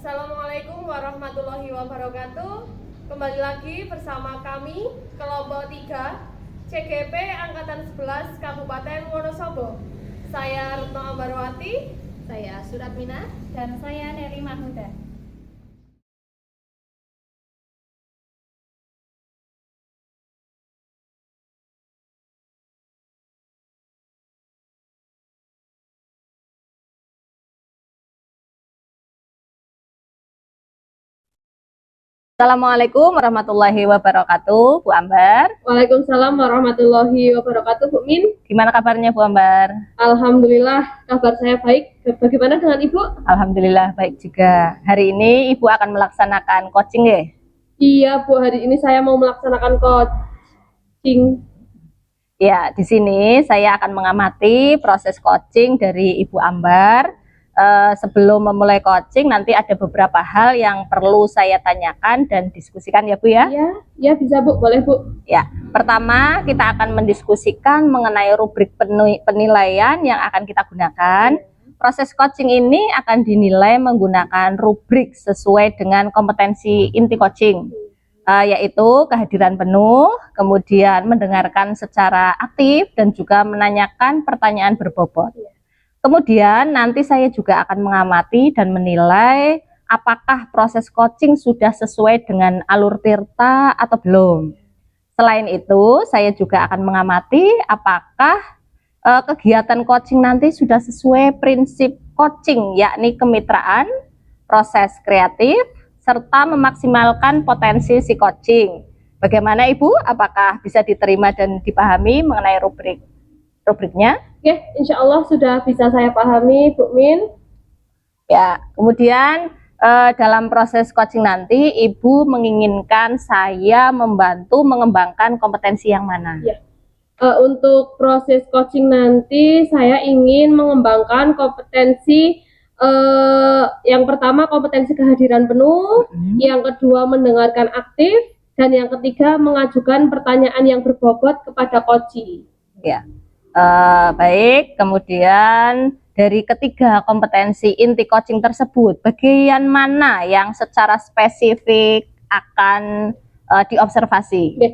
Assalamualaikum warahmatullahi wabarakatuh. Kembali lagi bersama kami kelompok 3 CGP Angkatan 11 Kabupaten Wonosobo. Saya Retno Ambarwati, Saya Suratmina, dan saya Neri Mahmuda. Assalamualaikum warahmatullahi wabarakatuh, Bu Ambar. Waalaikumsalam warahmatullahi wabarakatuh. Bu Min, Gimana kabarnya, Bu Ambar? alhamdulillah kabar saya baik. Bagaimana dengan Ibu? Alhamdulillah baik juga. Hari ini Ibu akan melaksanakan coaching ya? Iya Bu, hari ini saya mau melaksanakan coaching. Ya, di sini saya akan mengamati proses coaching dari Ibu Ambar. Sebelum memulai coaching, nanti ada beberapa hal yang perlu saya tanyakan dan diskusikan ya Bu ya? Ya bisa Bu, boleh Bu. Ya, pertama kita akan mendiskusikan mengenai rubrik penilaian yang akan kita gunakan. Proses coaching ini akan dinilai menggunakan rubrik sesuai dengan kompetensi inti coaching, yaitu kehadiran penuh, kemudian mendengarkan secara aktif, dan juga menanyakan pertanyaan berbobot. Kemudian nanti saya juga akan mengamati dan menilai apakah proses coaching sudah sesuai dengan alur tirta atau belum. Selain itu, saya juga akan mengamati apakah kegiatan coaching nanti sudah sesuai prinsip coaching, yakni kemitraan, proses kreatif, serta memaksimalkan potensi si coaching. Bagaimana Ibu? Apakah bisa diterima dan dipahami mengenai rubriknya? Oke, insya Allah sudah bisa saya pahami Bu Min. Ya, kemudian dalam proses coaching nanti Ibu menginginkan saya membantu mengembangkan kompetensi yang mana? Ya. Untuk proses coaching nanti saya ingin mengembangkan kompetensi yang pertama kompetensi kehadiran penuh, yang kedua mendengarkan aktif, dan yang ketiga mengajukan pertanyaan yang berbobot kepada coachee. Ya, baik. Kemudian dari ketiga kompetensi inti coaching tersebut, bagian mana yang secara spesifik akan diobservasi? Oke.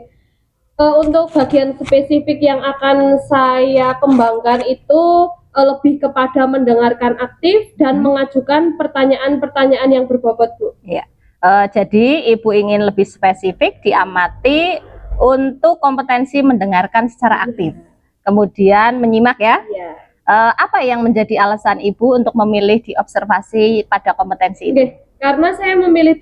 Untuk bagian spesifik yang akan saya kembangkan itu lebih kepada mendengarkan aktif dan mengajukan pertanyaan-pertanyaan yang berbobot, Bu. Ya. Jadi Ibu ingin lebih spesifik diamati untuk kompetensi mendengarkan secara aktif, kemudian menyimak ya. Apa yang menjadi alasan Ibu untuk memilih diobservasi pada kompetensi ini? Karena saya memilih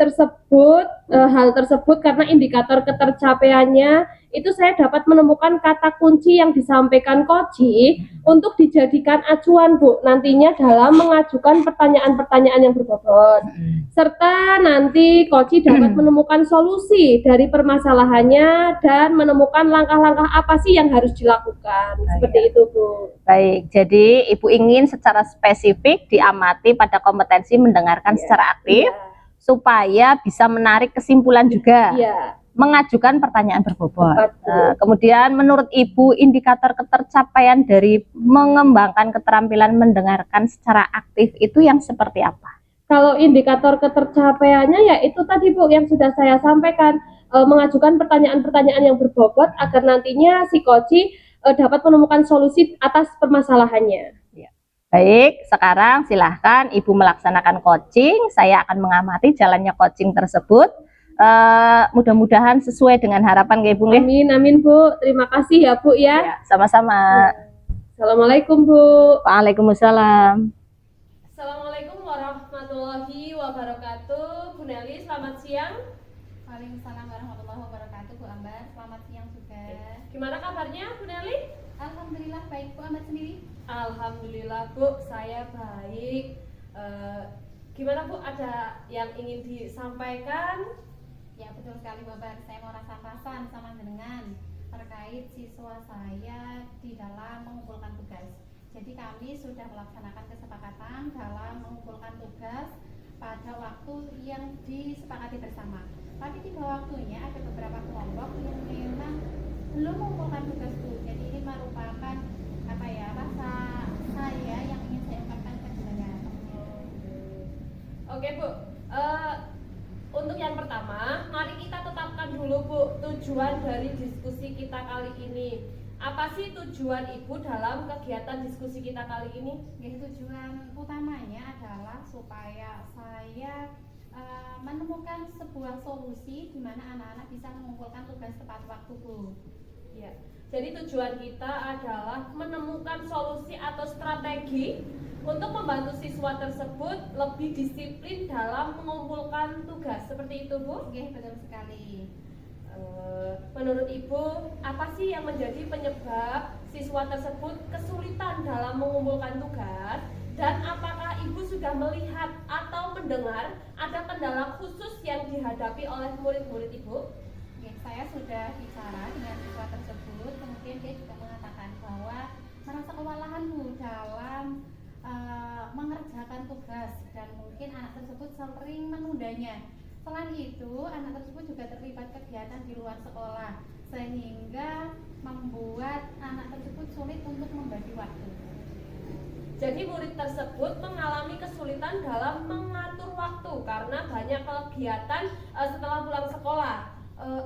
hal tersebut karena indikator ketercapaiannya itu saya dapat menemukan kata kunci yang disampaikan coachee untuk dijadikan acuan Bu nantinya dalam mengajukan pertanyaan-pertanyaan yang berbobot, serta nanti coachee dapat menemukan solusi dari permasalahannya dan menemukan langkah-langkah apa sih yang harus dilakukan. Seperti itu Bu. Baik, jadi Ibu ingin secara spesifik diamati pada kompetensi mendengarkan secara aktif supaya bisa menarik kesimpulan juga. Mengajukan pertanyaan berbobot. Kemudian menurut Ibu indikator ketercapaian dari mengembangkan keterampilan mendengarkan secara aktif itu yang seperti apa? Kalau indikator ketercapaiannya ya itu tadi Bu yang sudah saya sampaikan, mengajukan pertanyaan-pertanyaan yang berbobot agar nantinya si coachee dapat menemukan solusi atas permasalahannya. Baik, sekarang silahkan Ibu melaksanakan coaching. Saya akan mengamati jalannya coaching tersebut. Mudah-mudahan sesuai dengan harapan Ibu. Amin, amin Bu. Terima kasih ya Bu ya. Sama-sama. Assalamualaikum Bu. Waalaikumsalam. Assalamualaikum warahmatullahi wabarakatuh. Bu Nelly, selamat siang. Waalaikumsalam warahmatullahi wabarakatuh, Bu Ambar. Selamat siang juga. Gimana kabarnya Bu Nelly? Alhamdulillah baik, Bu Ambar sendiri? Alhamdulillah Bu, saya baik. Gimana Bu, ada yang ingin disampaikan? Ya betul sekali Bu Ambar, saya mau rasa-rasan sama dengan terkait siswa saya di dalam mengumpulkan tugas. Jadi kami sudah melaksanakan kesepakatan dalam mengumpulkan tugas pada waktu yang disepakati bersama. Tapi tiba waktunya ada beberapa kelompok yang memang belum mengumpulkan tugas Bu. Jadi ini merupakan rasa saya yang ingin saya ungkapkan ke beliau. Oke Bu, Eh, untuk yang pertama, mari kita tetapkan dulu Bu tujuan dari diskusi kita kali ini. Apa sih tujuan Ibu dalam kegiatan diskusi kita kali ini? Jadi tujuan utamanya adalah supaya saya menemukan sebuah solusi di mana anak-anak bisa mengumpulkan tugas tepat waktu, Bu. Ya. Jadi tujuan kita adalah menemukan solusi atau strategi untuk membantu siswa tersebut lebih disiplin dalam mengumpulkan tugas. Seperti itu, Bu? Oke, betul sekali. Menurut Ibu, apa sih yang menjadi penyebab siswa tersebut kesulitan dalam mengumpulkan tugas? Dan apakah Ibu sudah melihat atau mendengar ada kendala khusus yang dihadapi oleh murid-murid Ibu? Oke, saya sudah bicara dengan siswa tersebut, kemudian dia juga mengatakan bahwa merasa kewalahan, Bu, dalam mengerjakan tugas dan mungkin anak tersebut sering menundanya. Selain itu, anak tersebut juga terlibat kegiatan di luar sekolah sehingga membuat anak tersebut sulit untuk membagi waktu. Jadi murid tersebut mengalami kesulitan dalam mengatur waktu karena banyak kegiatan setelah pulang sekolah.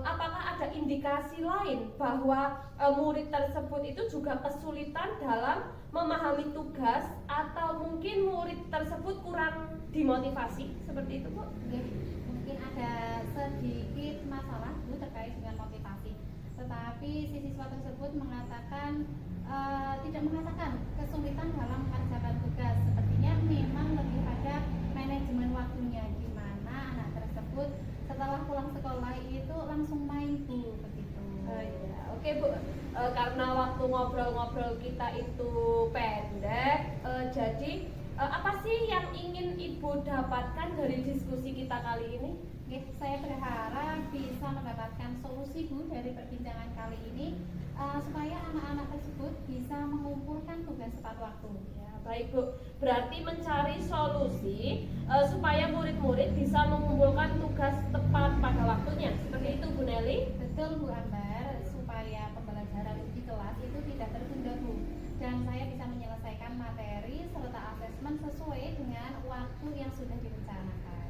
Apakah ada indikasi lain bahwa murid tersebut itu juga kesulitan dalam memahami tugas atau mungkin murid tersebut kurang dimotivasi? Seperti itu, Bu? Mungkin ada sedikit masalah, Bu, terkait dengan motivasi. Tetapi si siswa tersebut mengatakan tidak mengatakan kesulitan dalam mengerjakan tugas. Sepertinya memang lebih pada manajemen waktunya, di mana anak tersebut setelah pulang sekolah itu langsung main, Bu, begitu. Ya. Oke, Bu, karena waktu ngobrol-ngobrol kita itu pendek, jadi apa sih yang ingin Ibu dapatkan dari diskusi kita kali ini? Saya berharap bisa mendapatkan solusi, Bu, dari perbincangan kali ini supaya anak-anak tersebut bisa mengumpulkan tugas tepat waktu. Ya, baik, Bu. Berarti mencari solusi supaya murid-murid bisa mengumpulkan tugas tepat pada waktunya. Seperti itu, Bu Nelly? Betul, Bu Ambar, supaya pembelajaran di kelas itu tidak tertunda, Bu, dan saya bisa menyelesaikan materi serta asesmen sesuai dengan waktu yang sudah direncanakan.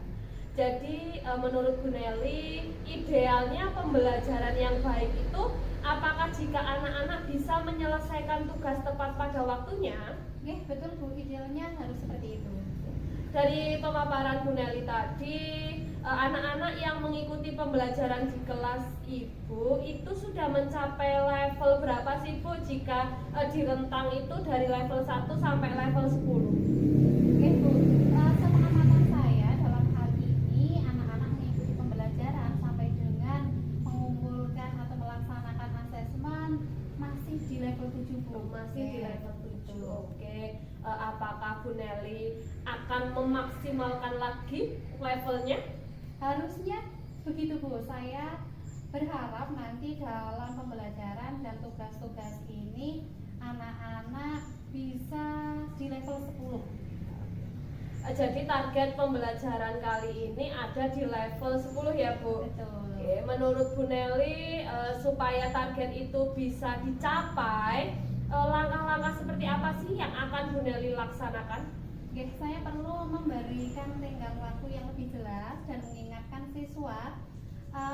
Jadi menurut Bu Nelly, idealnya pembelajaran yang baik itu apakah jika anak-anak bisa menyelesaikan tugas tepat pada waktunya? Betul, Bu, idealnya harus seperti itu. Dari pemaparan Bu Nelly tadi, anak-anak yang mengikuti pembelajaran di kelas Ibu itu sudah mencapai level berapa sih, Bu, jika di rentang itu dari level 1 sampai level 10? Bu, sepengamanan saya dalam hal ini anak-anak mengikuti pembelajaran sampai dengan mengumpulkan atau melaksanakan asesmen masih di level 7, Bu. Masih di level 7. Oke. Apakah Bu Nelly akan memaksimalkan lagi levelnya? Harusnya begitu, Bu. Saya berharap nanti dalam pembelajaran dan tugas-tugas ini anak-anak bisa di level 10. Jadi target pembelajaran kali ini ada di level 10 ya, Bu? Betul. Oke, menurut Bu Nelly, supaya target itu bisa dicapai, langkah-langkah seperti apa sih yang akan Bu Nelly laksanakan? Saya perlu memberikan tenggang waktu yang lebih jelas dan mengingatkan siswa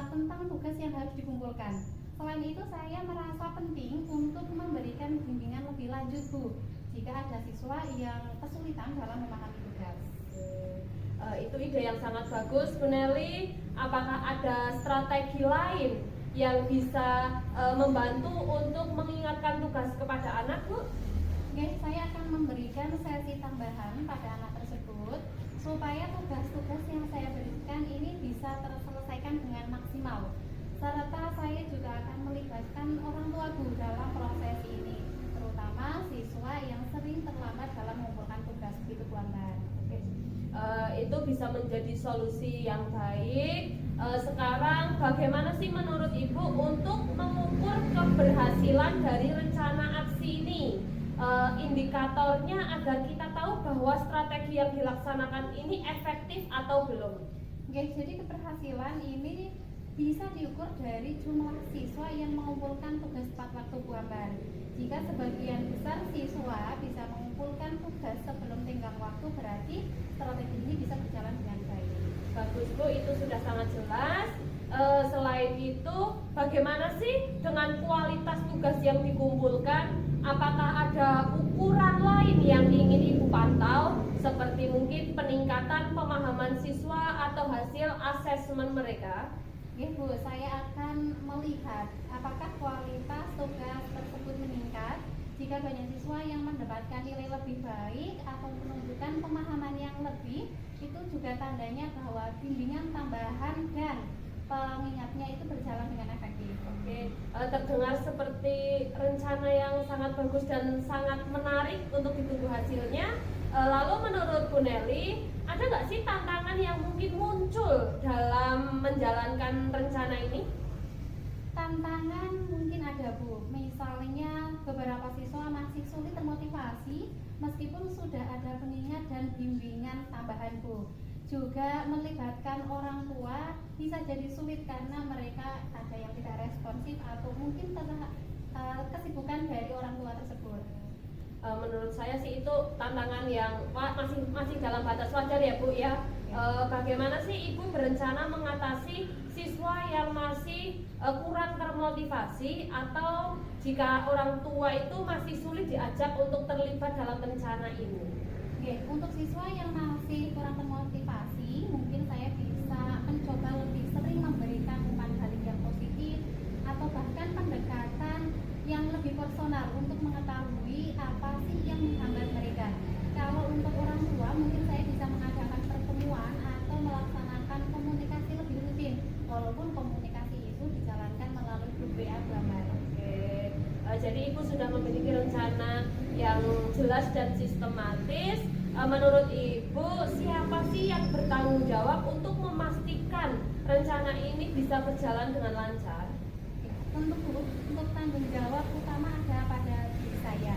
tentang tugas yang harus dikumpulkan. Selain itu, saya merasa penting untuk memberikan bimbingan lebih lanjut, Bu, jika ada siswa yang kesulitan dalam memahami tugas. Itu ide yang sangat bagus, Bu Nelly. Apakah ada strategi lain yang bisa membantu untuk mengingatkan tugas kepada anak, Bu? Saya akan memberikan sesi tambahan pada anak tersebut supaya tugas-tugas yang saya berikan ini bisa terselesaikan dengan maksimal. Serta saya juga akan melibatkan orang tua, Bu, dalam proses ini, terutama siswa yang sering terlambat dalam mengumpulkan tugas, begitu, Bu Ambar. Itu bisa menjadi solusi yang baik. Sekarang bagaimana sih menurut Ibu untuk mengukur keberhasilan dari rencana aksi ini? Indikatornya agar kita tahu bahwa strategi yang dilaksanakan ini efektif atau belum. Jadi keberhasilan ini bisa diukur dari jumlah siswa yang mengumpulkan tugas tepat waktu, Bu Ambar. Jika sebagian besar siswa bisa mengumpulkan tugas sebelum tenggang waktu, berarti strategi ini bisa berjalan dengan baik. bagus Bu, itu sudah sangat jelas. Selain itu, bagaimana sih dengan kualitas tugas yang dikumpulkan? Apakah ada ukuran lain yang ingin Ibu pantau, seperti mungkin peningkatan pemahaman siswa atau hasil asesmen mereka? Oke Bu, saya akan melihat apakah kualitas tugas tersebut meningkat jika banyak siswa yang mendapatkan nilai lebih baik atau menunjukkan pemahaman yang lebih. Itu juga tandanya bahwa bimbingan tambahan dan pengingatnya itu berjalan dengan efektif. Oke, terdengar seperti rencana yang sangat bagus dan sangat menarik untuk ditunggu hasilnya. Lalu menurut Bu Nelly, ada nggak sih tantangan yang mungkin muncul dalam menjalankan rencana ini? Tantangan mungkin ada Bu, misalnya beberapa siswa masih sulit termotivasi meskipun sudah ada pengingat dan bimbingan tambahan Bu. Juga melibatkan orang tua bisa jadi sulit karena mereka ada yang tidak responsif atau mungkin karena kesibukan dari orang tua tersebut. Menurut saya sih itu tantangan yang masih dalam batas wajar ya Bu ya. Bagaimana sih Ibu berencana mengatasi siswa yang masih kurang termotivasi atau jika orang tua itu masih sulit diajak untuk terlibat dalam rencana ini? Oke, untuk siswa yang masih kurang termotivasi, mungkin saya bisa mencoba lebih sering memberikan umpan balik yang positif atau bahkan pendekatan yang lebih personal untuk mengetahui apa sih yang menghambat mereka. Kalau untuk orang tua, mungkin saya bisa mengadakan pertemuan atau melaksanakan komunikasi lebih rutin, walaupun komunikasi itu dijalankan melalui grup WA gambar. Oke, jadi Ibu sudah memiliki rencana yang jelas dan sistematis. Menurut Ibu, siapa sih yang bertanggung jawab untuk memastikan rencana ini bisa berjalan dengan lancar? Untuk tanggung jawab utama ada pada diri saya.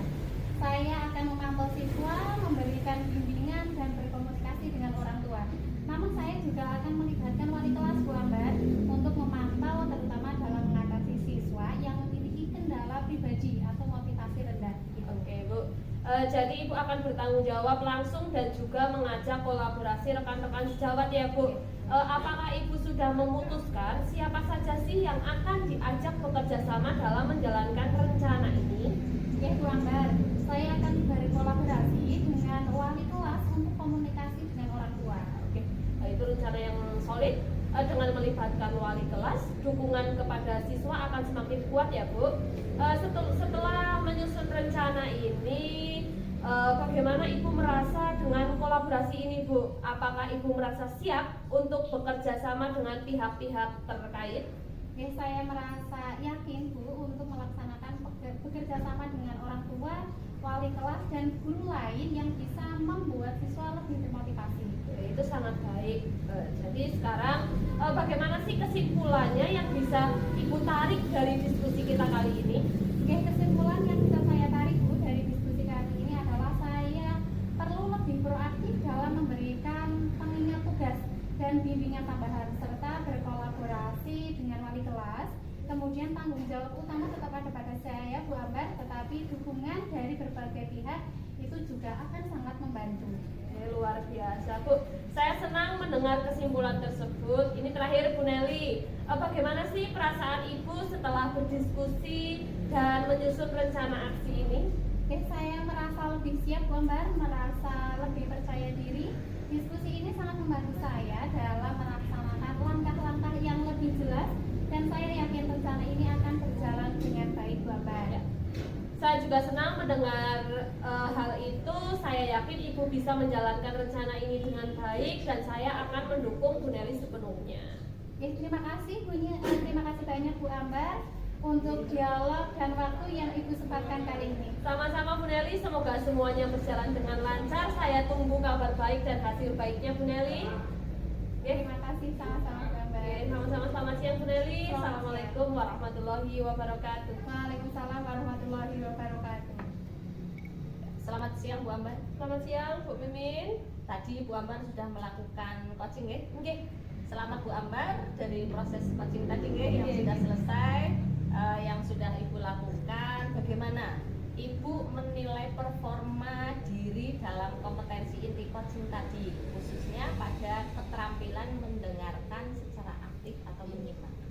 Saya akan memantau siswa, memberikan bimbingan dan berkomunikasi dengan orang tua. Namun saya juga akan melibatkan wali kelas Bu Ambar untuk memantau terutama dalam mengatasi siswa yang memiliki kendala pribadi atau motivasi rendah. Oke Bu, jadi Ibu akan bertanggung jawab langsung dan juga mengajak kolaborasi rekan-rekan sejawat ya Bu. Apakah Ibu sudah memutuskan siapa saja sih yang akan diajak bekerja sama dalam menjalankan rencana ini? Ya Bu Ambar, saya akan berkolaborasi dengan wali kelas untuk komunikasi dengan orang tua. Oke, itu rencana yang solid. Dengan melibatkan wali kelas, dukungan kepada siswa akan semakin kuat ya Bu. Setelah menyusun rencana ini, bagaimana Ibu merasa dengan kolaborasi ini Bu? Apakah Ibu merasa siap untuk bekerja sama dengan pihak-pihak terkait? Ya, saya merasa yakin Bu untuk melaksanakan bekerja sama dengan orang tua, wali kelas dan guru lain yang bisa membuat siswa lebih termotivasi. Itu sangat baik. Jadi sekarang bagaimana sih kesimpulannya yang bisa Ibu tarik dari diskusi kita kali ini? Oke, kesimpulan yang bisa saya tarik Bu dari diskusi kali ini adalah saya perlu lebih proaktif dalam memberikan pengingat tugas dan bimbingan tambahan serta berkolaborasi dengan wali kelas. Kemudian tanggung jawab utama tetap ada pada saya Bu Ambar, tetapi dukungan dari berbagai pihak itu juga akan sangat membantu. Luar biasa Bu, saya senang mendengar kesimpulan tersebut. Ini terakhir Bu Nelly, bagaimana sih perasaan Ibu setelah berdiskusi dan menyusun rencana aksi ini? Oke, saya merasa lebih siap Bu Ambar, merasa lebih percaya diri. Diskusi ini sangat membantu saya dalam melaksanakan langkah-langkah yang lebih jelas dan saya yakin rencana ini akan berjalan dengan baik Bu Ambar. Saya juga senang mendengar hal itu. Saya yakin Ibu bisa menjalankan rencana ini dengan baik dan saya akan mendukung Bu Nelly sepenuhnya. Terima kasih terima kasih banyak Bu Ambar untuk dialog dan waktu yang Ibu sempatkan kali ini. Sama-sama Bu Nelly, semoga semuanya berjalan dengan lancar. Saya tunggu kabar baik dan hasil baiknya Bu Nelly. Terima kasih sama-sama Bu Ambar. Sama-sama, selamat siang Bu Nelly. Assalamualaikum warahmatullahi wabarakatuh. Waalaikumsalam warahmatullahi wabarakatuh. Selamat siang Bu Ambar. Selamat siang Bu Mimin. Tadi Bu Ambar sudah melakukan coaching ya? Selamat Bu Ambar dari proses coaching tadi yang sudah selesai, yang sudah Ibu lakukan. Bagaimana Ibu menilai performa diri dalam kompetensi inti coaching tadi, khususnya pada keterampilan mendengar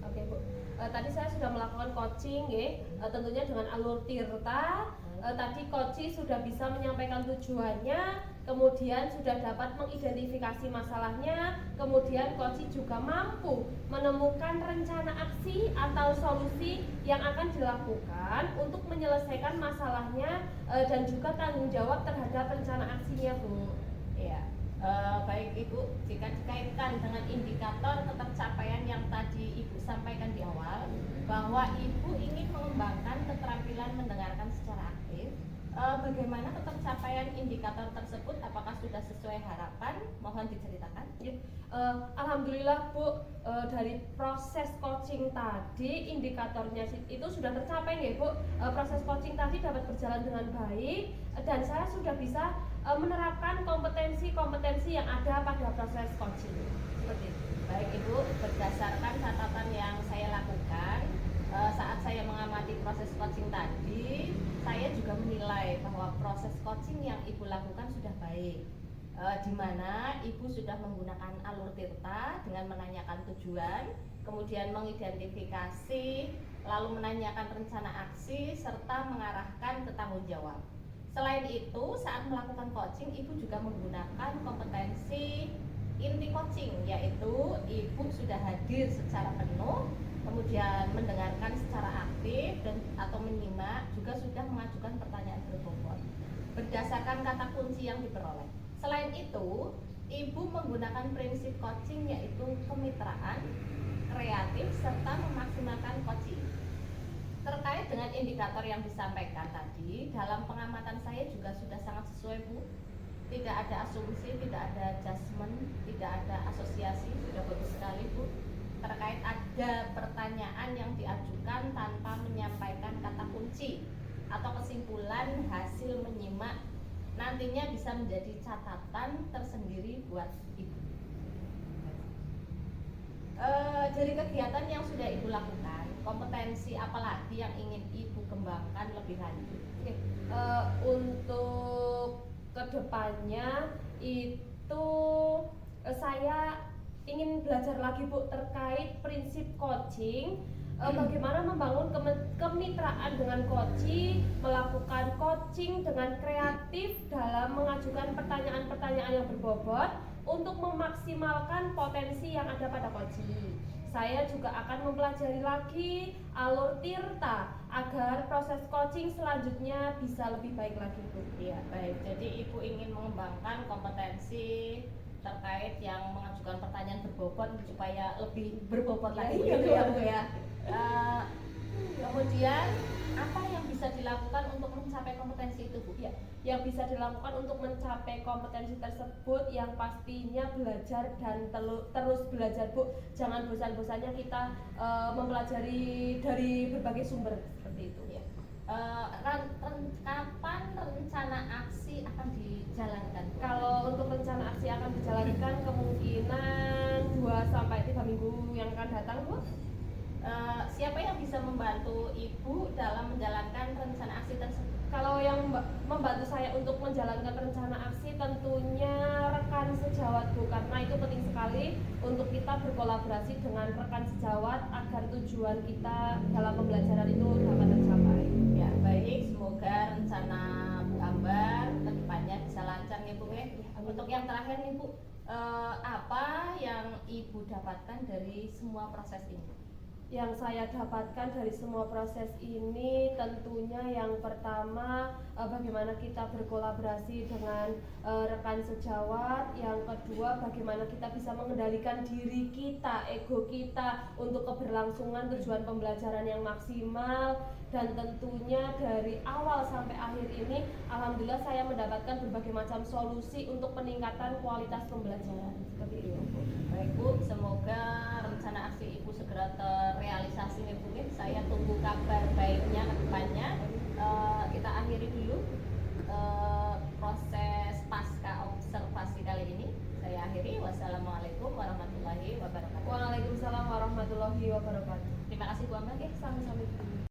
Oke Bu, tadi saya sudah melakukan coaching ya, tentunya dengan alur Tirta. Tadi coach sudah bisa menyampaikan tujuannya, kemudian sudah dapat mengidentifikasi masalahnya, kemudian coach juga mampu menemukan rencana aksi atau solusi yang akan dilakukan untuk menyelesaikan masalahnya dan juga tanggung jawab terhadap rencana aksinya Bu. Ya, baik Ibu, jika dikaitkan dengan indikator ketercapaian yang tadi Ibu sampaikan di awal, bahwa Ibu ingin mengembangkan keterampilan mendengarkan secara aktif, bagaimana ketercapaian indikator tersebut? Apakah sudah sesuai harapan? Mohon diceritakan. Ya, alhamdulillah Bu, dari proses coaching tadi indikatornya itu sudah tercapai ya Bu. Proses coaching tadi dapat berjalan dengan baik dan saya sudah bisa menerapkan kompetensi-kompetensi yang ada pada proses coaching. Seperti itu. Baik Ibu, berdasarkan catatan yang saya lakukan saat saya mengamati proses coaching tadi, saya juga menilai bahwa proses coaching yang Ibu lakukan sudah baik, di mana Ibu sudah menggunakan alur Tirta dengan menanyakan tujuan, kemudian mengidentifikasi, lalu menanyakan rencana aksi, serta mengarahkan ke tanggung jawab. Selain itu, saat melakukan coaching, Ibu juga menggunakan kompetensi inti coaching, yaitu Ibu sudah hadir secara penuh, kemudian mendengarkan secara aktif dan atau menyimak, juga sudah mengajukan pertanyaan berbobot berdasarkan kata kunci yang diperoleh. Selain itu, Ibu menggunakan prinsip coaching yaitu kemitraan, kreatif, serta memaksimalkan coaching. Terkait dengan indikator yang disampaikan tadi, dalam pengamatan saya juga sudah sangat sesuai Bu. Tidak ada asumsi, tidak ada adjustment, tidak ada asosiasi, sudah bagus sekali Bu. Terkait ada pertanyaan yang diajukan tanpa menyampaikan kata kunci atau kesimpulan hasil menyimak, nantinya bisa menjadi catatan tersendiri buat Ibu. Dari kegiatan yang sudah Ibu lakukan, kompetensi apa lagi yang ingin Ibu kembangkan lebih lanjut? Oke, untuk kedepannya itu saya ingin belajar lagi Bu terkait prinsip coaching, bagaimana membangun kemitraan dengan coaching, melakukan coaching dengan kreatif dalam mengajukan pertanyaan-pertanyaan yang berbobot untuk memaksimalkan potensi yang ada pada coaching. Saya juga akan mempelajari lagi alur Tirta agar proses coaching selanjutnya bisa lebih baik lagi Bu. Ya, baik. Jadi Ibu ingin mengembangkan kompetensi terkait yang mengajukan pertanyaan berbobot supaya lebih berbobot lagi gitu ya Bu ya. Kemudian apa yang bisa dilakukan untuk mencapai kompetensi itu Bu? Ya, yang bisa dilakukan untuk mencapai kompetensi tersebut yang pastinya belajar dan terus belajar Bu. Jangan bosan-bosannya kita mempelajari dari berbagai sumber seperti itu. Ya. Kapan rencana aksi akan dijalankan Bu? Kalau untuk rencana aksi akan dijalankan kemungkinan 2-3 minggu yang akan datang Bu. Siapa yang bisa membantu Ibu dalam menjalankan rencana aksi tersebut? Kalau yang membantu saya untuk menjalankan rencana aksi tentunya rekan sejawat Bu, karena itu penting sekali untuk kita berkolaborasi dengan rekan sejawat agar tujuan kita dalam pembelajaran itu dapat tercapai. Ya, baik, semoga rencana Bu Ambar kedepannya bisa lancar ya Bu ya. Untuk yang terakhir nih Bu, apa yang Ibu dapatkan dari semua proses ini? Yang saya dapatkan dari semua proses ini tentunya yang pertama bagaimana kita berkolaborasi dengan rekan sejawat, yang kedua bagaimana kita bisa mengendalikan diri kita, ego kita untuk keberlangsungan tujuan pembelajaran yang maksimal, dan tentunya dari awal sampai akhir ini alhamdulillah saya mendapatkan berbagai macam solusi untuk peningkatan kualitas pembelajaran seperti itu. Baik Bu, semoga rencana aksi Ibu segera terrealisasi nih Bu. Saya tunggu kabar baiknya ke depannya. Kita akhiri dulu proses pasca observasi kali ini. Saya akhiri. Wassalamualaikum warahmatullahi wabarakatuh. Waalaikumsalam warahmatullahi wabarakatuh. Terima kasih Bu Ambar. Sama-sama.